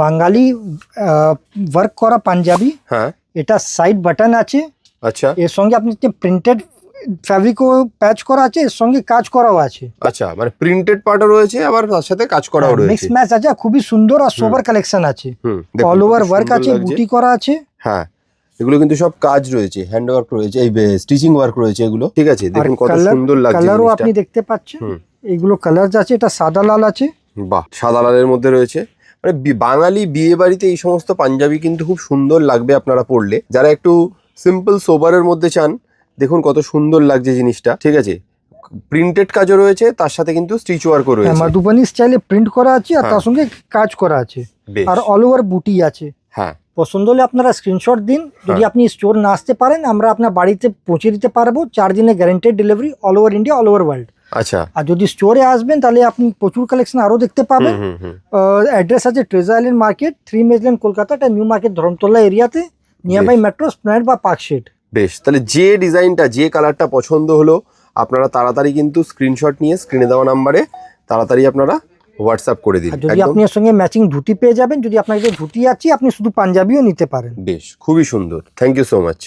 বাঙালি work করা পাঞ্জাবি। হ্যাঁ, এটা সাইড বাটন আছে। আচ্ছা এর সঙ্গে আপনি যে প্রিন্টেড ফ্যাব্রিকও প্যাচ করা আছে, এর সঙ্গে কাজ করাও আছে। আচ্ছা, মানে প্রিন্টেড পার্টও রয়েছে, আবার তার সাথে কাজ করাও মিক্স রয়েছে। ম্যাচ আছে, খুবই সুন্দর আর সোবার কালেকশন আছে। দেখুন অল কত ওভার ওয়ার্ক সুন্দর আছে, লাগছে। বুটি করা আছে। হ্যাঁ, এগুলো কিন্তু সব কাজ রয়েছে, হ্যান্ড ওয়ার্ক রয়েছে, এই স্টিচিং ওয়ার্ক রয়েছে এগুলো, ঠিক আছে। দেখুন কত সুন্দর লাগছে কালারও জিনিসটা। আপনি দেখতে পাচ্ছেন, এগুলো কালার আছে। এটা সাদা লাল আছে। বাহ, সাদা লালের মধ্যে রয়েছে। মানে বাঙালি বিয়ে বাড়িতে এই সমস্ত পাঞ্জাবি কিন্তু খুব সুন্দর লাগবে আপনারা পরলে। যারা একটু সিম্পল সোবারের মধ্যে চান, দেখুন কত সুন্দর লাগছে জিনিসটা, ঠিক আছে। প্রিন্টেড কাজও রয়েছে, তার সাথে কিন্তু স্টিচ ওয়ার্কও রয়েছে। মাধুবনী স্টাইলে প্রিন্ট করা আছে আর তার সঙ্গে কাজ করা আছে। বেশ। আর অল ওভার বুটি আছে। হ্যাঁ, পছন্দ হলে আপনারা স্ক্রিনশট দিন। যদি আপনি স্টোর না আসতে পারেন, আমরা আপনার বাড়িতে পৌঁছে দিতে পারবো। 4 দিনের guaranteed delivery, all over India, all over world. আচ্ছা। আর যদি স্টোরে আসবেন তাহলে আপনি প্রচুর কালেকশন আরো দেখতে পাবেন। অ্যাড্রেস আছে ট্রেজার আইল্যান্ড মার্কেট, 3 মেজল্যান্ড, কলকাতা। এটা নিউ মার্কেট ধরমতলা এরিয়াতে, নিয়ার বাই মেট্রো, স্প্ল্যানেড বা পার্কশেড। বেশ, তাহলে যে ডিজাইনটা, যে কালারটা পছন্দ হলো, আপনারা তাড়াতাড়ি কিন্তু স্ক্রিনশট নিয়ে স্ক্রিনে দেওয়া নাম্বারে তাড়াতাড়ি আপনারা হোয়াটসঅ্যাপ করে দিন। আর যদি আপনি এর সঙ্গে ম্যাচিং ধুতি পেয়ে যাবেন। যদি আপনার কাছে ধুতি আছে, আপনি শুধু পাঞ্জাবিও নিতে পারেন। বেশ, খুবই সুন্দর। Thank you so much.